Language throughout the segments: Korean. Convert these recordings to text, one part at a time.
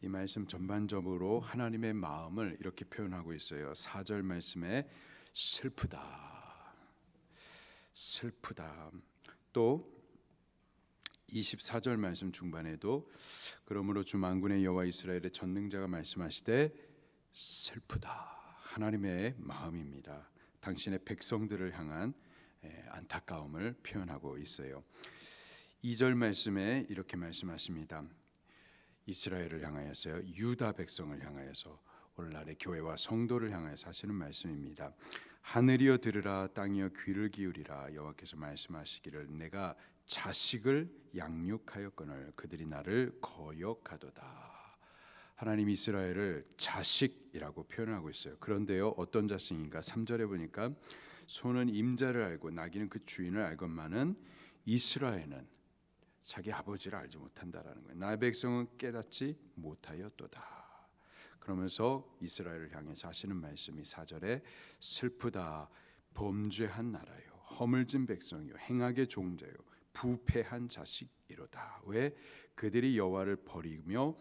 이 말씀 전반적으로 하나님의 마음을 이렇게 표현하고 있어요. 4절 말씀에 슬프다, 슬프다. 또 24절 말씀 중반에도 그러므로 주 만군의 여호와 이스라엘의 전능자가 말씀하시되 슬프다. 하나님의 마음입니다. 당신의 백성들을 향한 안타까움을 표현하고 있어요. 2절 말씀에 이렇게 말씀하십니다. 이스라엘을 향하여서요, 유다 백성을 향하여서 오늘날의 교회와 성도를 향하여서 하시는 말씀입니다. 하늘이여 들으라, 땅이여 귀를 기울이라. 여호와께서 말씀하시기를 내가 자식을 양육하였거늘 그들이 나를 거역하도다. 하나님 이스라엘을 자식이라고 표현하고 있어요. 그런데요, 어떤 자식인가? 3절에 보니까 소는 임자를 알고 나귀는 그 주인을 알건만은 이스라엘은 자기 아버지를 알지 못한다라는 거예요. 나의 백성은 깨닫지 못하였도다. 그러면서 이스라엘을 향해서 하시는 말씀이 4절에 슬프다, 범죄한 나라요, 허물진 백성이요, 행악의 종자요, 부패한 자식이로다. 왜? 그들이 여호와를 버리며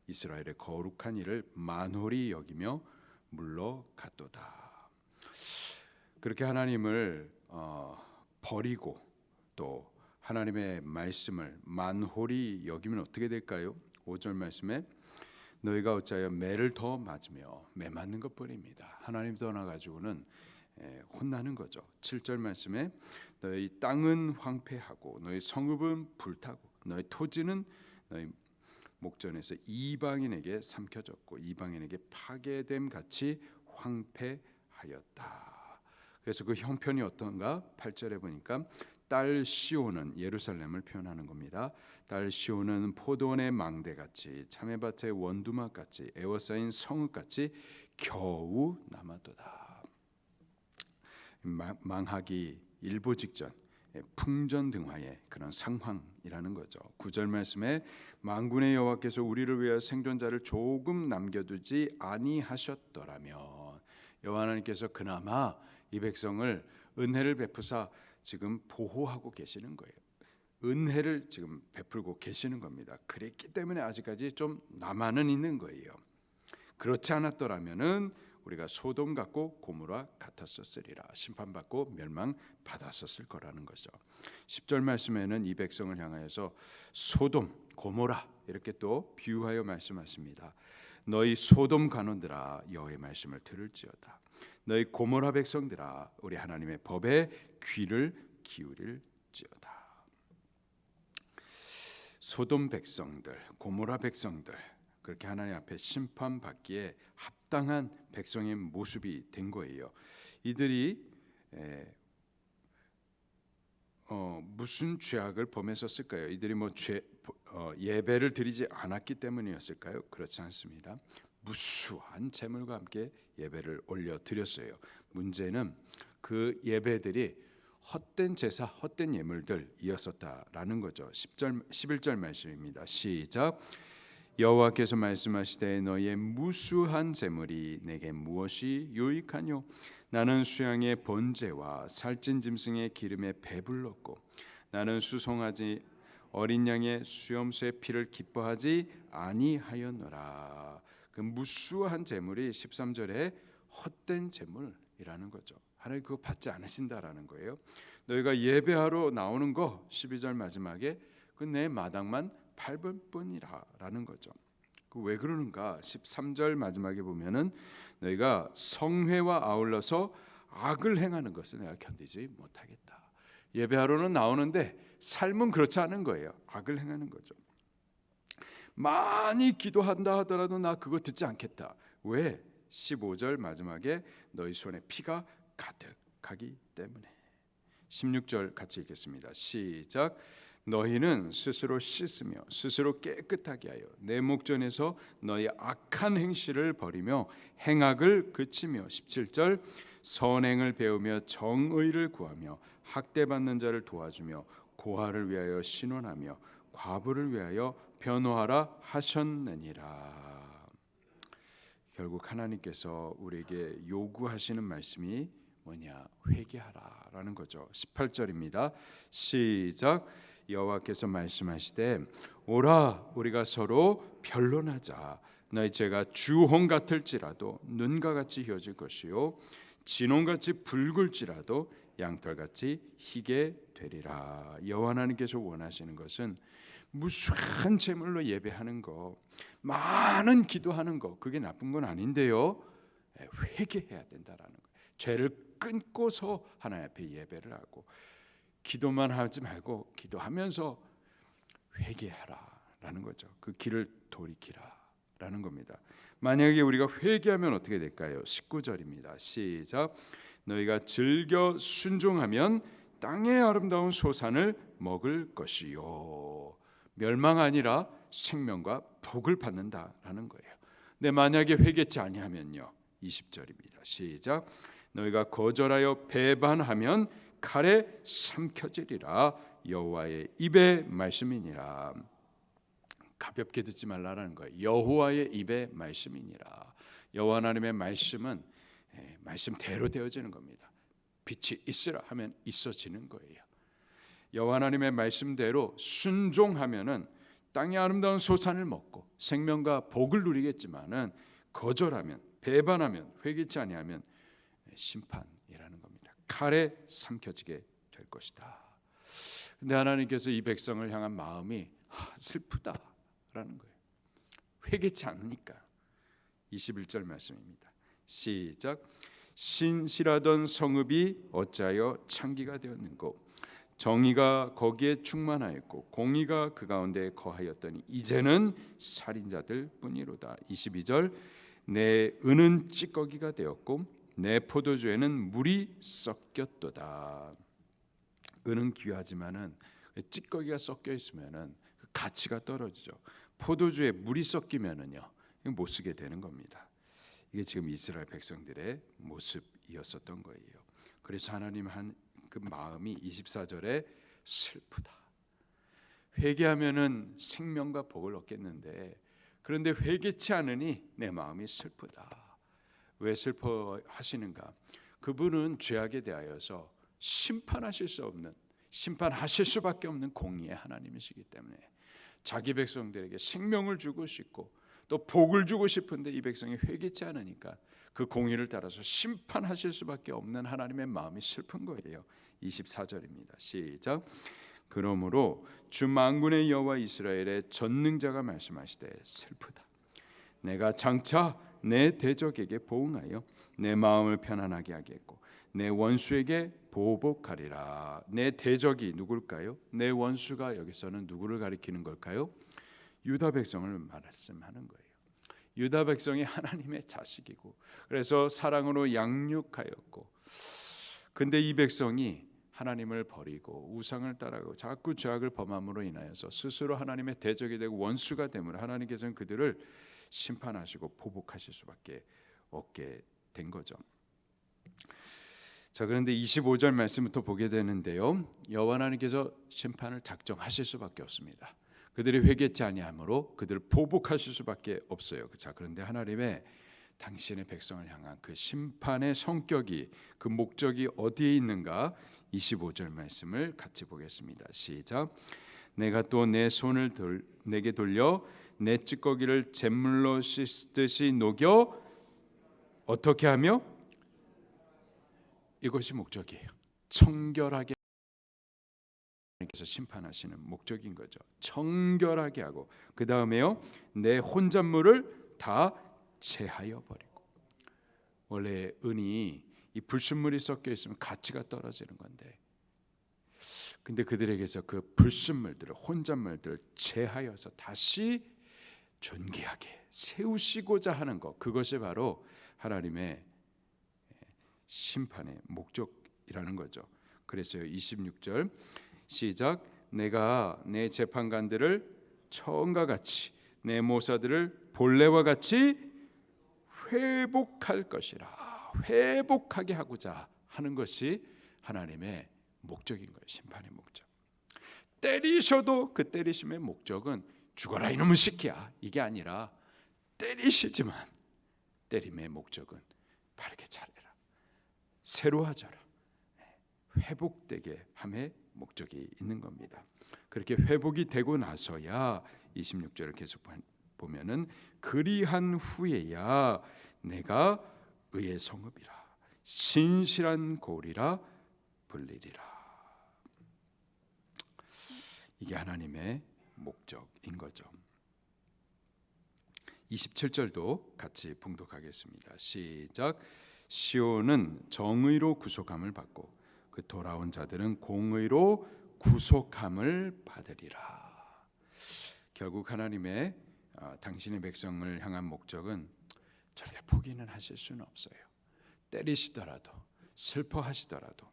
이스라엘의 거룩한 일을 만홀히 여기며 물러갔도다. 그렇게 하나님을 버리고 또 하나님의 말씀을 만홀히 여기면 어떻게 될까요? 5절 말씀에 너희가 어찌하여 매를 더 맞으며 매 맞는 것뿐입니다. 하나님 떠나가지고는 혼나는 거죠. 7절 말씀에 너희 땅은 황폐하고 너희 성읍은 불타고 너희 토지는 너희 목전에서 이방인에게 삼켜졌고 이방인에게 파괴됨 같이 황폐하였다. 그래서 그 형편이 어떤가? 8절에 보니까 딸 시온은 예루살렘을 표현하는 겁니다. 딸 시온은 포도원의 망대같이 참외밭의 원두막같이 에워싸인 성읍같이 겨우 남았도다. 망하기 일보 직전 풍전등화의 그런 상황이라는 거죠. 9절 말씀에 만군의 여호와께서 우리를 위하여 생존자를 조금 남겨두지 아니하셨더라면, 여호와 하나님께서 그나마 이 백성을 은혜를 베푸사 지금 보호하고 계시는 거예요. 은혜를 지금 베풀고 계시는 겁니다. 그랬기 때문에 아직까지 좀 남아는 있는 거예요. 그렇지 않았더라면은 우리가 소돔 같고 고모라 같았었으리라. 심판받고 멸망받았었을 거라는 거죠. 10절 말씀에는 이 백성을 향하여서 소돔, 고모라 이렇게 또 비유하여 말씀하십니다. 너희 소돔 간원들아 여호와의 말씀을 들을지어다. 너희 고모라 백성들아 우리 하나님의 법에 귀를 기울일지어다. 소돔 백성들, 고모라 백성들 그렇게 하나님 앞에 심판받기에 합당한 백성의 모습이 된 거예요. 이들이 무슨 죄악을 범했었을까요? 이들이 예배를 드리지 않았기 때문이었을까요? 그렇지 않습니다. 무수한 재물과 함께 예배를 올려드렸어요. 문제는 그 예배들이 헛된 제사, 헛된 예물들이었었다라는 거죠. 11절 말씀입니다. 시작. 여호와께서 말씀하시되 너희의 무수한 재물이 내게 무엇이 유익하뇨? 나는 수양의 번제와 살찐 짐승의 기름에 배불렀고 나는 수송아지 어린 양의 수염수의 피를 기뻐하지 아니하였노라. 그 무수한 재물이 13절에 헛된 재물이라는 거죠. 하나님 그거 받지 않으신다라는 거예요. 너희가 예배하러 나오는 거 12절 마지막에 그 내 마당만 밟을 뿐이라라는 거죠. 그 왜 그러는가? 13절 마지막에 보면은 너희가 성회와 아울러서 악을 행하는 것을 내가 견디지 못하겠다. 예배하러는 나오는데 삶은 그렇지 않은 거예요. 악을 행하는 거죠. 많이 기도한다 하더라도 나 그거 듣지 않겠다. 왜? 15절 마지막에 너희 손에 피가 가득하기 때문에. 16절 같이 읽겠습니다. 시작. 너희는 스스로 씻으며 스스로 깨끗하게 하여 내 목전에서 너희 악한 행실을 버리며 행악을 그치며 17절 선행을 배우며 정의를 구하며 학대받는 자를 도와주며 고아를 위하여 신원하며 과부를 위하여 변호하라 하셨느니라. 결국 하나님께서 우리에게 요구하시는 말씀이 뭐냐? 회개하라라는 거죠. 18절입니다. 시작. 여호와께서 말씀하시되 오라 우리가 서로 변론하자. 너희 죄가 주홍 같을지라도 눈과 같이 휘어질 것이요 진홍같이 붉을지라도 양털같이 희게 되리라. 여호와 하나님께서 원하시는 것은 무수한 제물로 예배하는 거, 많은 기도하는 거, 그게 나쁜 건 아닌데요. 회개해야 된다라는 거예요. 죄를 끊고서 하나님 앞에 예배를 하고 기도만 하지 말고 기도하면서 회개하라라는 거죠. 그 길을 돌이키라라는 겁니다. 만약에 우리가 회개하면 어떻게 될까요? 19절입니다. 시작. 너희가 즐겨 순종하면 땅의 아름다운 소산을 먹을 것이요. 멸망 아니라 생명과 복을 받는다라는 거예요. 근데 만약에 회개치 아니하면요. 20절입니다. 시작. 너희가 거절하여 배반하면 칼에 삼켜지리라. 여호와의 입의 말씀이니라. 가볍게 듣지 말라라는 거예요. 여호와의 입의 말씀이니라. 여호와 하나님의 말씀은 말씀대로 되어지는 겁니다. 빛이 있으라 하면 있어지는 거예요. 여호와 하나님의 말씀대로 순종하면은 땅의 아름다운 소산을 먹고 생명과 복을 누리겠지만은 거절하면 배반하면 회개치 아니하면 심판이라는 겁니다. 칼에 삼켜지게 될 것이다. 근데 하나님께서 이 백성을 향한 마음이 슬프다라는 거예요. 회개치 않으니까. 21절 말씀입니다. 시작. 신실하던 성읍이 어찌하여 창기가 되었는고 정의가 거기에 충만하였고 공의가 그 가운데 거하였더니 이제는 살인자들 뿐이로다. 22절. 내 은은 찌꺼기가 되었고 내 포도주에는 물이 섞였도다. 은은 귀하지만은 찌꺼기가 섞여 있으면은 그 가치가 떨어지죠. 포도주에 물이 섞이면은요 못 쓰게 되는 겁니다. 이게 지금 이스라엘 백성들의 모습이었었던 거예요. 그래서 하나님 한 그 마음이 24절에 슬프다. 회개하면은 생명과 복을 얻겠는데 그런데 회개치 않으니 내 마음이 슬프다. 왜 슬퍼하시는가? 그분은 죄악에 대하여서 심판하실 수 없는, 심판하실 수밖에 없는 공의의 하나님이시기 때문에 자기 백성들에게 생명을 주고 싶고 또 복을 주고 싶은데 이 백성이 회개치 않으니까 그 공의를 따라서 심판하실 수밖에 없는 하나님의 마음이 슬픈 거예요. 24절입니다. 시작. 그러므로 주 만군의 여호와 이스라엘의 전능자가 말씀하시되 슬프다. 내가 장차 내 대적에게 보응하여 내 마음을 편안하게 하겠고 내 원수에게 보복하리라. 내 대적이 누굴까요? 내 원수가 여기서는 누구를 가리키는 걸까요? 유다 백성을 말씀하는 거예요. 유다 백성이 하나님의 자식이고 그래서 사랑으로 양육하였고 근데 이 백성이 하나님을 버리고 우상을 따라가고 자꾸 죄악을 범함으로 인하여서 스스로 하나님의 대적이 되고 원수가 되므로 하나님께서는 그들을 심판하시고 보복하실 수밖에 없게 된 거죠. 자, 그런데 25절 말씀부터 보게 되는데요. 여호와 하나님께서 심판을 작정하실 수밖에 없습니다. 그들이 회개치 아니하므로 그들을 보복하실 수밖에 없어요. 자, 그런데 하나님의 당신의 백성을 향한 그 심판의 성격이 그 목적이 어디에 있는가? 25절 말씀을 같이 보겠습니다. 시작. 내가 또 내 손을 내게 돌려 내 찌꺼기를 잿물로 씻듯이 녹여 어떻게 하며? 이것이 목적이에요. 청결하게 하나님께서 심판하시는 목적인 거죠. 청결하게 하고 그 다음에요 내 혼잣물을 다 제하여 버리고. 원래 은이 이 불순물이 섞여 있으면 가치가 떨어지는 건데 근데 그들에게서 그 불순물들을 혼잣물들을 제하여서 다시 존귀하게 세우시고자 하는 것, 그것이 바로 하나님의 심판의 목적이라는 거죠. 그래서요 26절 시작. 내가 내 재판관들을 처음과 같이 내 모사들을 본래와 같이 회복할 것이라. 회복하게 하고자 하는 것이 하나님의 목적인 거예요. 심판의 목적. 때리셔도 그 때리심의 목적은 죽어라 이놈의 새끼야 이게 아니라 때리시지만 때림의 목적은 바르게 잘해라, 새로 하자라, 회복되게 함의 목적이 있는 겁니다. 그렇게 회복이 되고 나서야 26절을 계속 보면은 그리한 후에야 내가 의의 성읍이라 신실한 고리라 불리리라. 이게 하나님의 목적인 거죠. 27절도 같이 봉독하겠습니다. 시작. 시온은 정의로 구속함을 받고 그 돌아온 자들은 공의로 구속함을 받으리라. 결국 하나님의 당신의 백성을 향한 목적은 절대 포기는 하실 수는 없어요. 때리시더라도 슬퍼하시더라도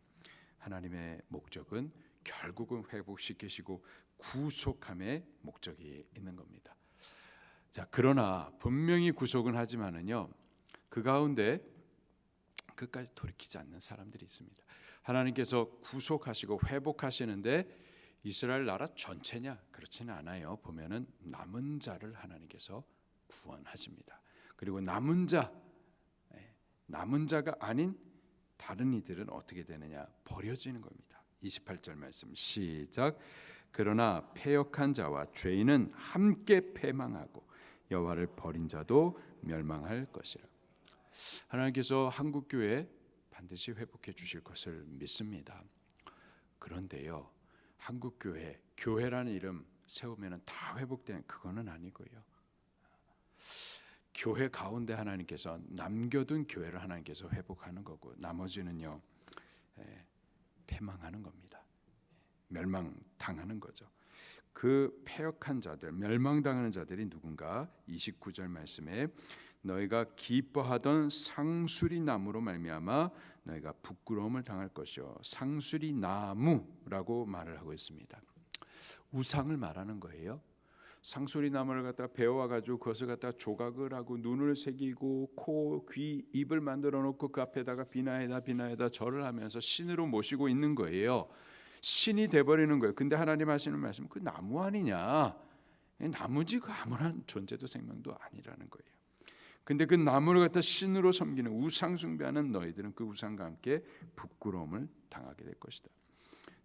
하나님의 목적은 결국은 회복시키시고 구속함의 목적이 있는 겁니다. 자, 그러나 분명히 구속은 하지만은요, 그 가운데 끝까지 돌이키지 않는 사람들이 있습니다. 하나님께서 구속하시고 회복하시는데 이스라엘 나라 전체냐? 그렇지는 않아요. 보면은 남은 자를 하나님께서 구원하십니다. 그리고 남은 자가 아닌 다른 이들은 어떻게 되느냐? 버려지는 겁니다. 28절 말씀 시작. 그러나 패역한 자와 죄인은 함께 패망하고 여호와를 버린 자도 멸망할 것이라. 하나님께서 한국 교회 반드시 회복해 주실 것을 믿습니다. 그런데요, 한국 교회라는 이름 세우면은 다 회복되는 그거는 아니고요. 교회 가운데 하나님께서 남겨둔 교회를 하나님께서 회복하는 거고 나머지는요 패망하는 겁니다. 멸망당하는 거죠. 그 패역한 자들, 멸망당하는 자들이 누군가? 29절 말씀에 너희가 기뻐하던 상수리 나무로 말미암아 너희가 부끄러움을 당할 것이요. 상수리 나무라고 말을 하고 있습니다. 우상을 말하는 거예요. 상수리 나무를 갖다 베어와 가지고 그것을 갖다 조각을 하고 눈을 새기고 코, 귀, 입을 만들어 놓고 그 앞에다가 비나에다 절을 하면서 신으로 모시고 있는 거예요. 신이 돼버리는 거예요. 근데 하나님 하시는 말씀, 그 나무 아니냐? 나무지 그 아무런 존재도 생명도 아니라는 거예요. 근데 그 나무를 갖다 신으로 섬기는 우상 숭배하는 너희들은 그 우상과 함께 부끄러움을 당하게 될 것이다.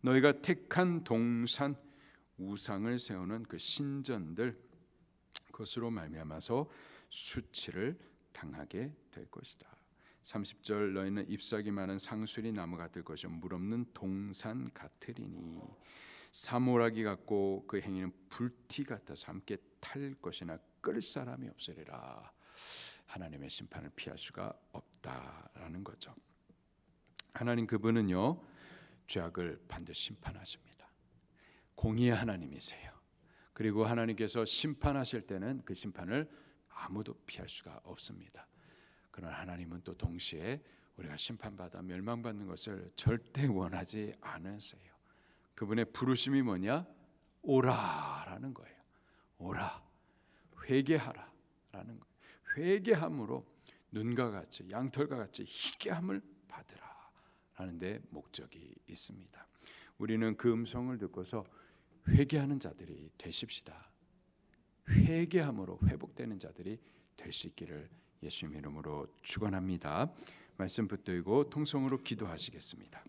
너희가 택한 동산, 우상을 세우는 그 신전들, 그것으로 말미암아서 수치를 당하게 될 것이다. 30절 너희는 잎사귀 많은 상수리 나무 같을 것이요 물 없는 동산 같으리니 사모라기 같고 그 행위는 불티 같아서 함께 탈 것이나 끌 사람이 없으리라. 하나님의 심판을 피할 수가 없다라는 거죠. 하나님 그분은요 죄악을 반드시 심판하십니다. 공의의 하나님이세요. 그리고 하나님께서 심판하실 때는 그 심판을 아무도 피할 수가 없습니다. 그러나 하나님은 또 동시에 우리가 심판받아 멸망받는 것을 절대 원하지 않으세요. 그분의 부르심이 뭐냐? 오라라는 거예요. 오라, 회개하라라는 거예요. 회개함으로 눈과 같이 양털과 같이 희게함을 받으라라는 데 목적이 있습니다. 우리는 그 음성을 듣고서 회개하는 자들이 되십시다. 회개함으로 회복되는 자들이 될 수 있기를 예수님 이름으로 축원합니다. 말씀 붙들고 통성으로 기도하시겠습니다.